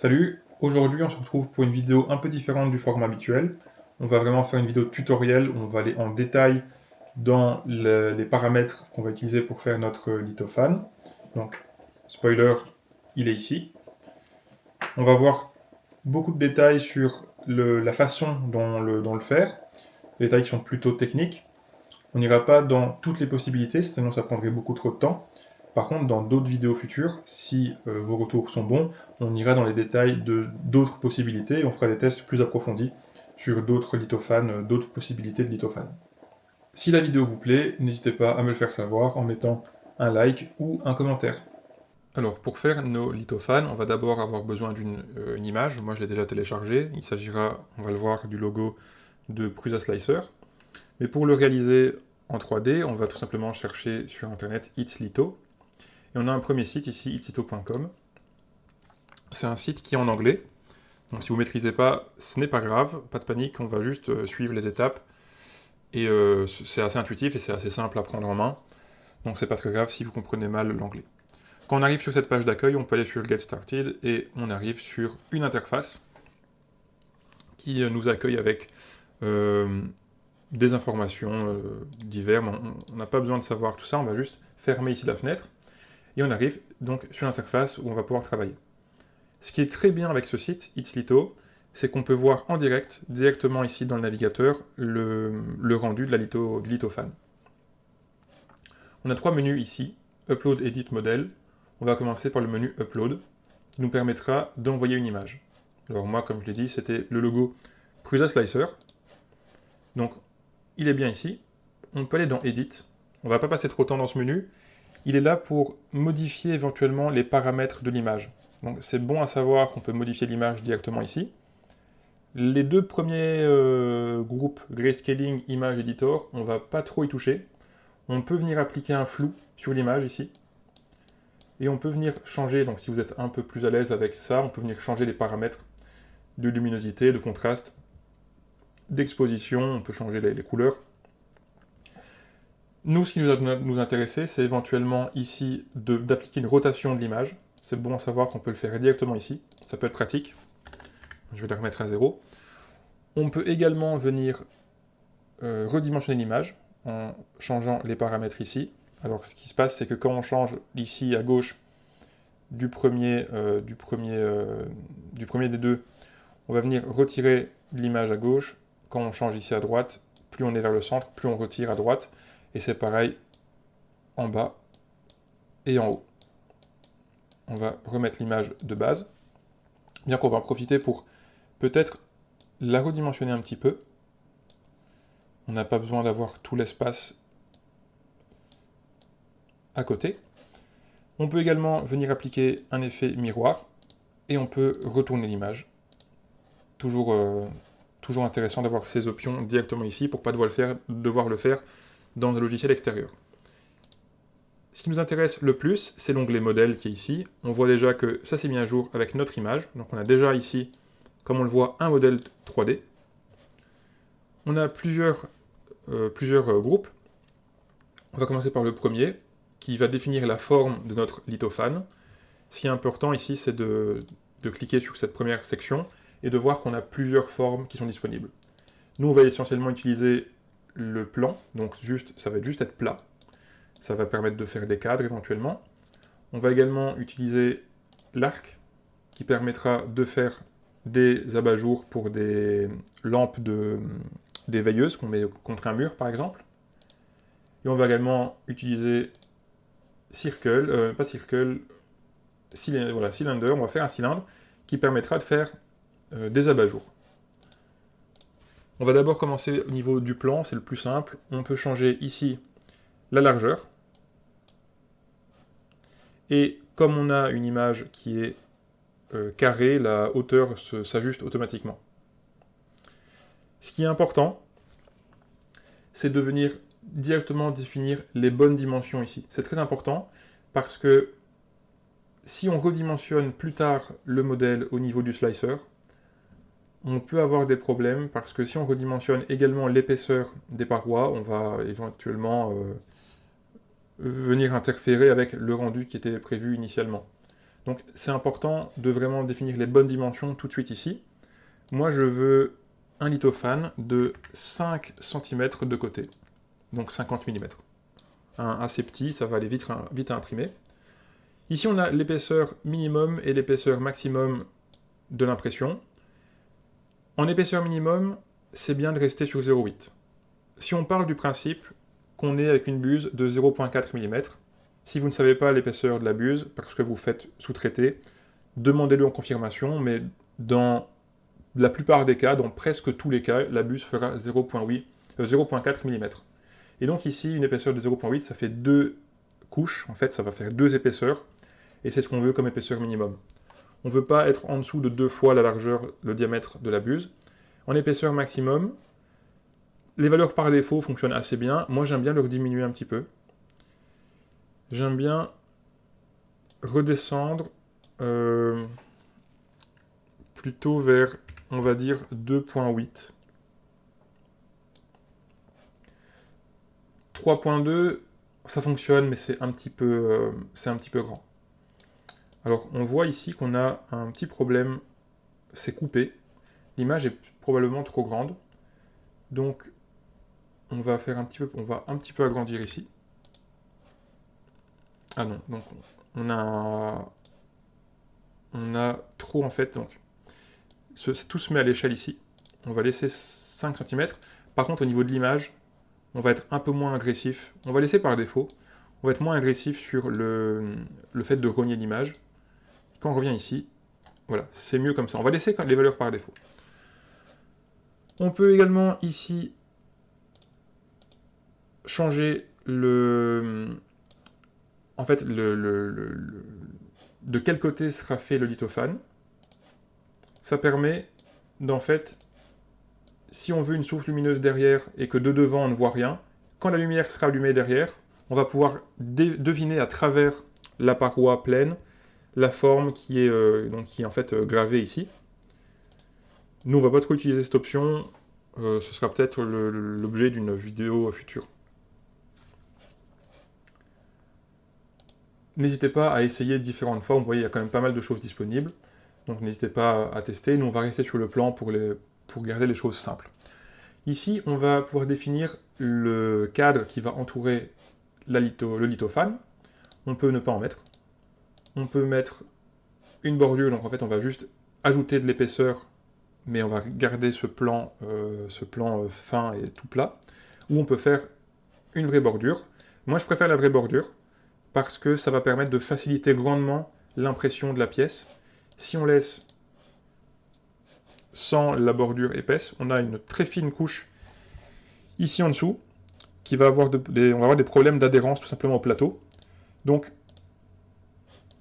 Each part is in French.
Salut, aujourd'hui on se retrouve pour une vidéo un peu différente du format habituel. On va vraiment faire une vidéo tutoriel où on va aller en détail dans les paramètres qu'on va utiliser pour faire notre lithophane. Donc, spoiler, il est ici. On va voir beaucoup de détails sur la façon dont le faire, des détails qui sont plutôt techniques. On n'ira pas dans toutes les possibilités, sinon ça prendrait beaucoup trop de temps. Par contre, dans d'autres vidéos futures, si vos retours sont bons, on ira dans les détails de d'autres possibilités et on fera des tests plus approfondis sur d'autres lithophanes, d'autres possibilités de lithophane. Si la vidéo vous plaît, n'hésitez pas à me le faire savoir en mettant un like ou un commentaire. Alors, pour faire nos lithophanes, on va d'abord avoir besoin d'une image. Moi, je l'ai déjà téléchargée. Il s'agira, on va le voir, du logo de Prusa Slicer. Mais pour le réaliser en 3D, on va tout simplement chercher sur internet Itslitho. Et on a un premier site ici, itslitho.com. C'est un site qui est en anglais. Donc si vous ne maîtrisez pas, ce n'est pas grave, pas de panique, on va juste suivre les étapes. Et c'est assez intuitif et c'est assez simple à prendre en main. Donc c'est pas très grave si vous comprenez mal l'anglais. Quand on arrive sur cette page d'accueil, on peut aller sur Get Started et on arrive sur une interface qui nous accueille avec des informations diverses. On n'a pas besoin de savoir tout ça, on va juste fermer ici la fenêtre. Et on arrive donc sur l'interface où on va pouvoir travailler. Ce qui est très bien avec ce site, Itslitho, c'est qu'on peut voir en direct, directement ici dans le navigateur, le rendu de du lithophane. On a trois menus ici, Upload, Edit, Model. On va commencer par le menu Upload, qui nous permettra d'envoyer une image. Alors moi, comme je l'ai dit, c'était le logo Prusa Slicer. Donc, il est bien ici. On peut aller dans Edit. On ne va pas passer trop de temps dans ce menu. Il est là pour modifier éventuellement les paramètres de l'image. Donc c'est bon à savoir qu'on peut modifier l'image directement ici. Les deux premiers groupes, Grayscaling, Image Editor, on ne va pas trop y toucher. On peut venir appliquer un flou sur l'image ici. Et on peut venir changer, donc si vous êtes un peu plus à l'aise avec ça, on peut venir changer les paramètres de luminosité, de contraste, d'exposition, on peut changer les couleurs. Nous, ce qui nous intéressait, c'est éventuellement ici d'appliquer une rotation de l'image. C'est bon à savoir qu'on peut le faire directement ici, ça peut être pratique. Je vais la remettre à 0. On peut également venir redimensionner l'image en changeant les paramètres ici. Alors ce qui se passe, c'est que quand on change ici à gauche du premier des deux, on va venir retirer l'image à gauche. Quand on change ici à droite, plus on est vers le centre, plus on retire à droite. Et c'est pareil en bas et en haut. On va remettre l'image de base. Bien qu'on va en profiter pour peut-être la redimensionner un petit peu. On n'a pas besoin d'avoir tout l'espace à côté. On peut également venir appliquer un effet miroir et on peut retourner l'image. Toujours intéressant d'avoir ces options directement ici pour ne pas devoir le faire dans un logiciel extérieur. Ce qui nous intéresse le plus, c'est l'onglet modèle qui est ici. On voit déjà que ça s'est mis à jour avec notre image. Donc on a déjà ici, comme on le voit, un modèle 3D. On a plusieurs groupes. On va commencer par le premier, qui va définir la forme de notre lithophane. Ce qui est important ici, c'est de cliquer sur cette première section et de voir qu'on a plusieurs formes qui sont disponibles. Nous, on va essentiellement utiliser le plan, donc ça va juste être plat. Ça va permettre de faire des cadres éventuellement. On va également utiliser l'arc, qui permettra de faire des abat-jours pour des lampes des veilleuses qu'on met contre un mur, par exemple. Et on va également utiliser cylinder, on va faire un cylindre qui permettra de faire des abat-jours. On va d'abord commencer au niveau du plan, c'est le plus simple. On peut changer ici la largeur. Et comme on a une image qui est carrée, la hauteur s'ajuste automatiquement. Ce qui est important, c'est de venir directement définir les bonnes dimensions ici. C'est très important parce que si on redimensionne plus tard le modèle au niveau du slicer, on peut avoir des problèmes parce que si on redimensionne également l'épaisseur des parois, on va éventuellement venir interférer avec le rendu qui était prévu initialement. Donc c'est important de vraiment définir les bonnes dimensions tout de suite ici. Moi je veux un lithophane de 5 cm de côté, donc 50 mm. Assez petit, ça va aller vite à imprimer. Ici on a l'épaisseur minimum et l'épaisseur maximum de l'impression. En épaisseur minimum, c'est bien de rester sur 0,8. Si on part du principe qu'on est avec une buse de 0,4 mm, si vous ne savez pas l'épaisseur de la buse, parce que vous faites sous-traiter, demandez-le en confirmation, mais dans la plupart des cas, dans presque tous les cas, la buse fera 0,4 mm. Et donc ici, une épaisseur de 0,8, ça fait 2 couches, en fait ça va faire 2 épaisseurs, et c'est ce qu'on veut comme épaisseur minimum. On ne veut pas être en dessous de 2 fois la largeur, le diamètre de la buse. En épaisseur maximum, les valeurs par défaut fonctionnent assez bien. Moi, j'aime bien leur diminuer un petit peu. J'aime bien redescendre plutôt vers, on va dire, 2,8. 3,2, ça fonctionne, mais c'est un petit peu grand. Alors, on voit ici qu'on a un petit problème, c'est coupé. L'image est probablement trop grande. Donc, on va un petit peu agrandir ici. Ah non, donc on a trop en fait, donc tout se met à l'échelle ici. On va laisser 5 cm. Par contre, au niveau de l'image, on va être un peu moins agressif. On va laisser par défaut. On va être moins agressif sur le fait de rogner l'image. Quand on revient ici, voilà, c'est mieux comme ça. On va laisser les valeurs par défaut. On peut également ici changer en fait, de quel côté sera fait le lithophane. Ça permet d'en fait, si on veut une source lumineuse derrière et que de devant on ne voit rien, quand la lumière sera allumée derrière, on va pouvoir deviner à travers la paroi pleine la forme qui est en fait gravée ici. Nous, on ne va pas trop utiliser cette option, ce sera peut-être l'objet d'une vidéo future. N'hésitez pas à essayer différentes formes, vous voyez, il y a quand même pas mal de choses disponibles, donc n'hésitez pas à tester. Nous, on va rester sur le plan pour garder les choses simples. Ici, on va pouvoir définir le cadre qui va entourer le lithophane. On peut ne pas en mettre. On peut mettre une bordure, donc en fait, on va juste ajouter de l'épaisseur, mais on va garder ce plan fin et tout plat. Ou on peut faire une vraie bordure. Moi, je préfère la vraie bordure, parce que ça va permettre de faciliter grandement l'impression de la pièce. Si on laisse sans la bordure épaisse, on a une très fine couche ici en dessous, qui va avoir on va avoir des problèmes d'adhérence tout simplement au plateau. Donc,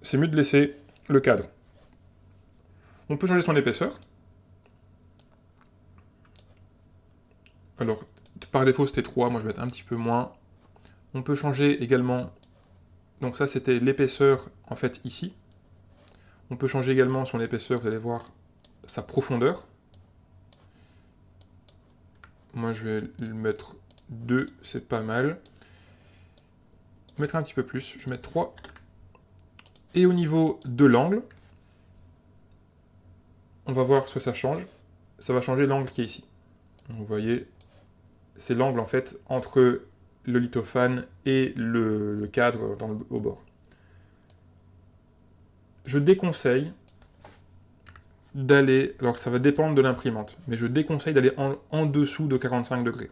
c'est mieux de laisser le cadre. On peut changer son épaisseur. Alors, par défaut c'était 3, moi je vais mettre un petit peu moins. On peut changer également, donc ça c'était l'épaisseur en fait ici. On peut changer également son épaisseur, vous allez voir, sa profondeur. Moi je vais le mettre 2, c'est pas mal. Je vais mettre un petit peu plus, je vais mettre 3. Et au niveau de l'angle, on va voir ce que ça change. Ça va changer l'angle qui est ici. Donc, vous voyez, c'est l'angle en fait entre le lithophane et le cadre au bord. Je déconseille d'aller, alors ça va dépendre de l'imprimante, mais je déconseille d'aller en dessous de 45 degrés.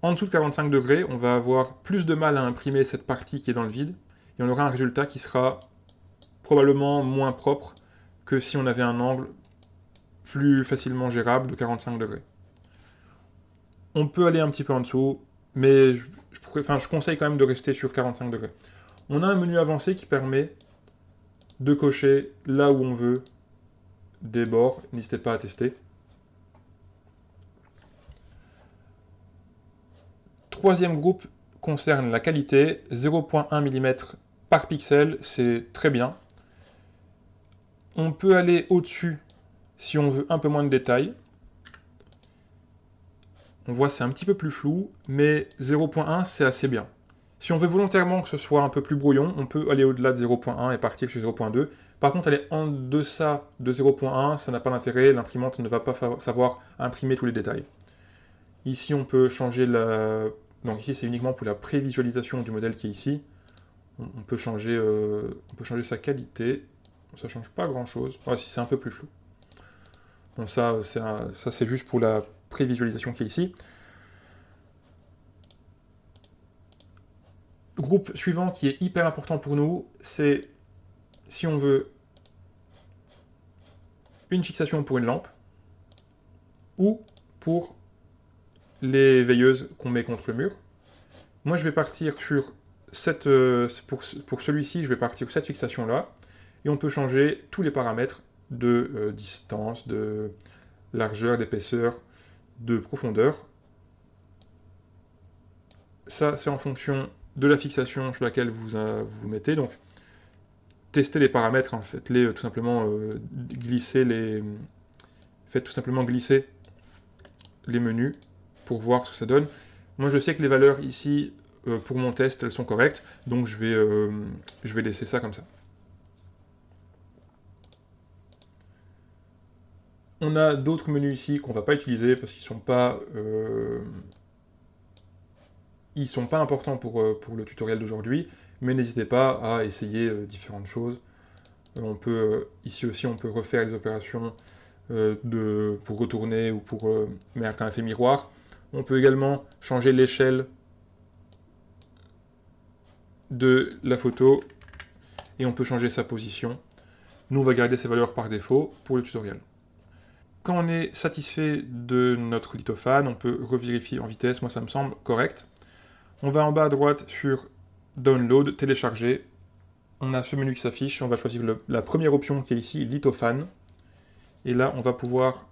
En dessous de 45 degrés, on va avoir plus de mal à imprimer cette partie qui est dans le vide, et on aura un résultat qui sera probablement moins propre que si on avait un angle plus facilement gérable de 45 degrés. On peut aller un petit peu en dessous, mais je conseille quand même de rester sur 45 degrés. On a un menu avancé qui permet de cocher là où on veut des bords, n'hésitez pas à tester. Troisième groupe concerne la qualité, 0,1 mm par pixel, c'est très bien. On peut aller au-dessus si on veut un peu moins de détails. On voit c'est un petit peu plus flou, mais 0,1 c'est assez bien. Si on veut volontairement que ce soit un peu plus brouillon, on peut aller au-delà de 0,1 et partir sur 0,2, Par contre, aller en deçà de 0.1, ça n'a pas d'intérêt, l'imprimante ne va pas savoir imprimer tous les détails. Ici, on peut changer la... Donc ici, c'est uniquement pour la prévisualisation du modèle qui est ici. On peut changer sa qualité. Ça change pas grand-chose. Ouais, si c'est un peu plus flou. Bon, ça c'est juste pour la prévisualisation qui est ici. Groupe suivant qui est hyper important pour nous, c'est si on veut une fixation pour une lampe ou pour les veilleuses qu'on met contre le mur. Moi, je vais partir sur cette... pour celui-ci, je vais partir sur cette fixation-là. Et on peut changer tous les paramètres de distance, de largeur, d'épaisseur, de profondeur. Ça, c'est en fonction de la fixation sur laquelle vous mettez. Donc, testez les paramètres, hein, faites-les tout simplement glisser les... Faites tout simplement glisser les menus pour voir ce que ça donne. Moi, je sais que les valeurs ici, pour mon test, elles sont correctes, donc je vais laisser ça comme ça. On a d'autres menus ici qu'on ne va pas utiliser parce qu'ils sont pas importants pour le tutoriel d'aujourd'hui, mais n'hésitez pas à essayer différentes choses. Ici aussi, on peut refaire les opérations pour retourner ou pour mettre un effet miroir. On peut également changer l'échelle de la photo et on peut changer sa position. Nous, on va garder ces valeurs par défaut pour le tutoriel. Quand on est satisfait de notre lithophane, on peut revérifier en vitesse. Moi, ça me semble correct. On va en bas à droite sur Download, télécharger. On a ce menu qui s'affiche. On va choisir la première option qui est ici, lithophane. Et là, on va pouvoir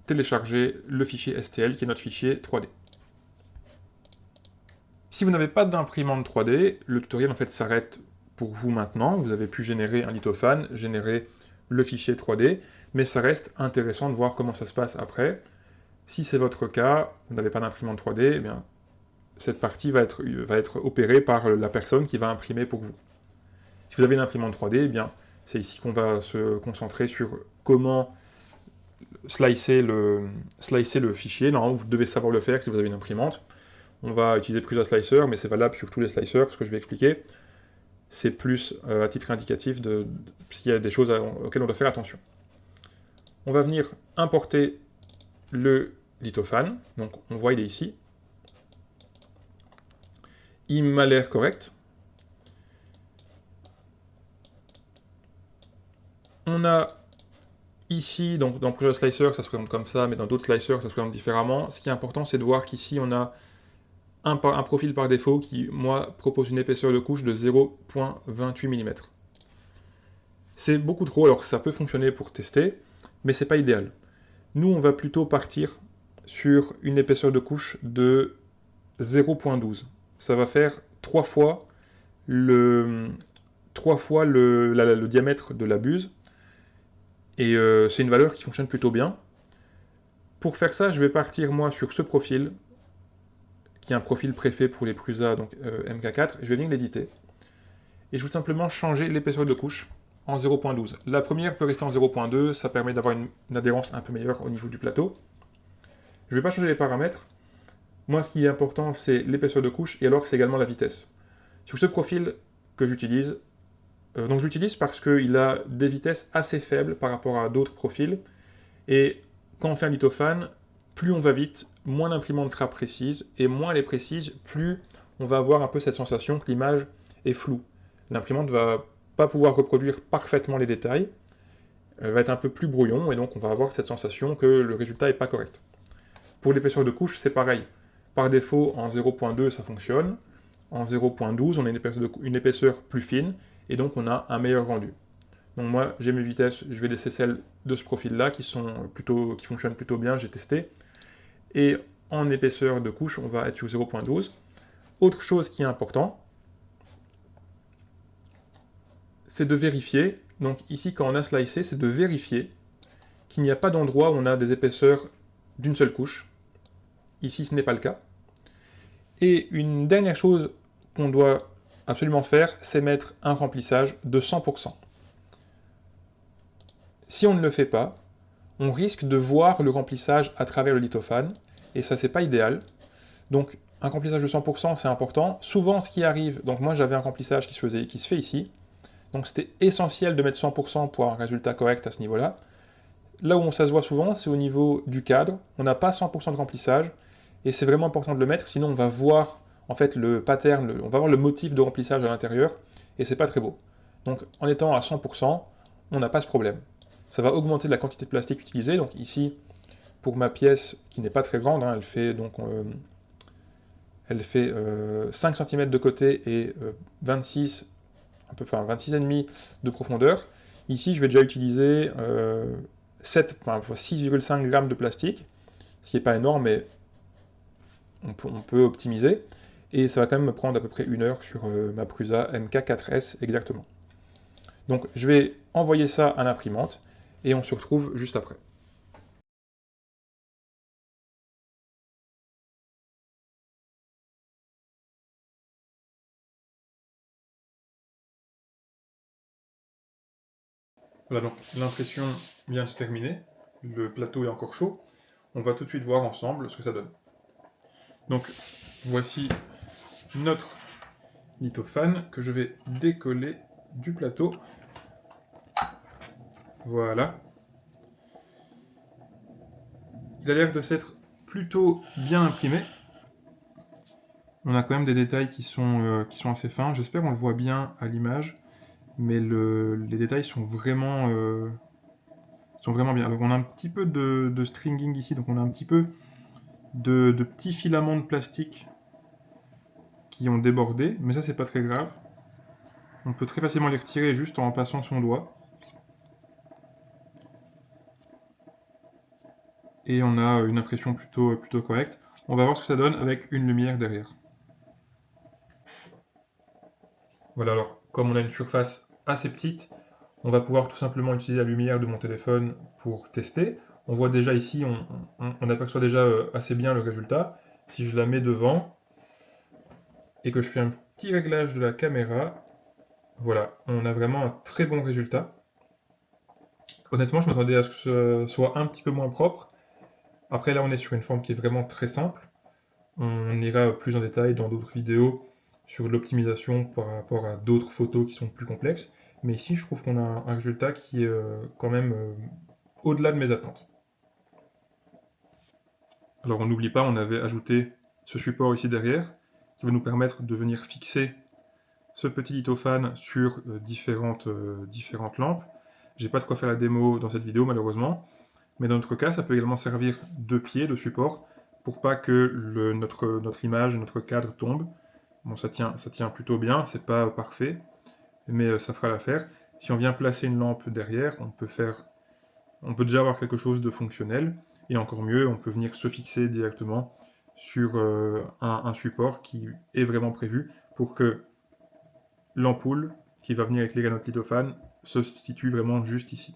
télécharger le fichier STL, qui est notre fichier 3D. Si vous n'avez pas d'imprimante 3D, le tutoriel en fait s'arrête pour vous maintenant. Vous avez pu générer un lithophane, générer le fichier 3D, mais ça reste intéressant de voir comment ça se passe après. Si c'est votre cas, vous n'avez pas d'imprimante 3D, eh bien, cette partie va être opérée par la personne qui va imprimer pour vous. Si vous avez une imprimante 3D, eh bien, c'est ici qu'on va se concentrer sur comment slicer le fichier. Normalement, vous devez savoir le faire si vous avez une imprimante. On va utiliser Prusa Slicer, mais c'est valable sur tous les slicers, ce que je vais expliquer. C'est plus à titre indicatif s'il y a des choses auxquelles on doit faire attention. On va venir importer le lithophane. Donc on voit, il est ici. Il m'a l'air correct. On a ici, donc dans Prusa Slicer, ça se présente comme ça, mais dans d'autres slicers, ça se présente différemment. Ce qui est important, c'est de voir qu'ici, on a un profil par défaut qui, moi, propose une épaisseur de couche de 0.28 mm. C'est beaucoup trop, alors ça peut fonctionner pour tester, mais c'est pas idéal. Nous, on va plutôt partir sur une épaisseur de couche de 0.12. Ça va faire 3 fois le diamètre de la buse, et c'est une valeur qui fonctionne plutôt bien. Pour faire ça, je vais partir, moi, sur ce profil, qui est un profil préfet pour les Prusa, donc MK4, je vais venir l'éditer. Et je vais tout simplement changer l'épaisseur de couche en 0.12. La première peut rester en 0.2, ça permet d'avoir une adhérence un peu meilleure au niveau du plateau. Je ne vais pas changer les paramètres. Moi, ce qui est important, c'est l'épaisseur de couche, et alors c'est également la vitesse. Sur ce profil que j'utilise, donc je l'utilise parce qu'il a des vitesses assez faibles par rapport à d'autres profils, et quand on fait un lithophane, plus on va vite, moins l'imprimante sera précise, et moins elle est précise, plus on va avoir un peu cette sensation que l'image est floue. L'imprimante va pas pouvoir reproduire parfaitement les détails, elle va être un peu plus brouillon, et donc on va avoir cette sensation que le résultat n'est pas correct. Pour l'épaisseur de couche, c'est pareil. Par défaut, en 0.2, ça fonctionne. En 0.12, on a une épaisseur plus fine, et donc on a un meilleur rendu. Donc moi, j'ai mes vitesses, je vais laisser celles de ce profil-là qui fonctionnent plutôt bien, j'ai testé. Et en épaisseur de couche, on va être sur 0.12. Autre chose qui est important, c'est de vérifier, donc ici quand on a slicé, c'est de vérifier qu'il n'y a pas d'endroit où on a des épaisseurs d'une seule couche. Ici, ce n'est pas le cas. Et une dernière chose qu'on doit absolument faire, c'est mettre un remplissage de 100%. Si on ne le fait pas, on risque de voir le remplissage à travers le lithophane, et ça c'est pas idéal. Donc un remplissage de 100% c'est important. Souvent ce qui arrive, donc moi j'avais un remplissage qui se fait ici, donc c'était essentiel de mettre 100% pour avoir un résultat correct à ce niveau-là. Là où ça se voit souvent, c'est au niveau du cadre, on n'a pas 100% de remplissage, et c'est vraiment important de le mettre, sinon on va voir en fait le pattern, on va voir le motif de remplissage à l'intérieur, et c'est pas très beau. Donc en étant à 100%, on n'a pas ce problème. Ça va augmenter la quantité de plastique utilisée, donc ici, pour ma pièce qui n'est pas très grande, hein, elle fait 5 cm de côté et 26, enfin 26,5 de profondeur. Ici, je vais déjà utiliser 6,5 grammes de plastique, ce qui n'est pas énorme, mais on peut optimiser. Et ça va quand même me prendre à peu près 1 heure sur ma Prusa MK4S exactement. Donc je vais envoyer ça à l'imprimante, et on se retrouve juste après. Voilà, donc l'impression vient de se terminer, le plateau est encore chaud. On va tout de suite voir ensemble ce que ça donne. Donc voici notre lithophane que je vais décoller du plateau. Voilà. Il a l'air de s'être plutôt bien imprimé. On a quand même des détails qui sont assez fins. J'espère qu'on le voit bien à l'image, mais les détails sont vraiment bien. Alors on a un petit peu de stringing ici, donc on a un petit peu de petits filaments de plastique qui ont débordé, mais ça c'est pas très grave. On peut très facilement les retirer juste en passant son doigt. Et on a une impression plutôt correcte. On va voir ce que ça donne avec une lumière derrière. Voilà, alors comme on a une surface assez petite, on va pouvoir tout simplement utiliser la lumière de mon téléphone pour tester. On voit déjà ici, on aperçoit déjà assez bien le résultat. Si je la mets devant et que je fais un petit réglage de la caméra, voilà, on a vraiment un très bon résultat. Honnêtement, je m'attendais à ce que ce soit un petit peu moins propre. Après là, on est sur une forme qui est vraiment très simple. On ira plus en détail dans d'autres vidéos sur l'optimisation par rapport à d'autres photos qui sont plus complexes. Mais ici, je trouve qu'on a un résultat qui est quand même au-delà de mes attentes. Alors on n'oublie pas, on avait ajouté ce support ici derrière, qui va nous permettre de venir fixer ce petit lithophane sur différentes lampes. J'ai pas de quoi faire la démo dans cette vidéo malheureusement, mais dans notre cas, ça peut également servir de pied, de support, pour pas que notre image, notre cadre tombe. Bon, ça tient plutôt bien, c'est pas parfait, mais ça fera l'affaire. Si on vient placer une lampe derrière, on peut déjà avoir quelque chose de fonctionnel, et encore mieux, on peut venir se fixer directement sur un support qui est vraiment prévu pour que l'ampoule qui va venir éclairer notre lithophane se situe vraiment juste ici.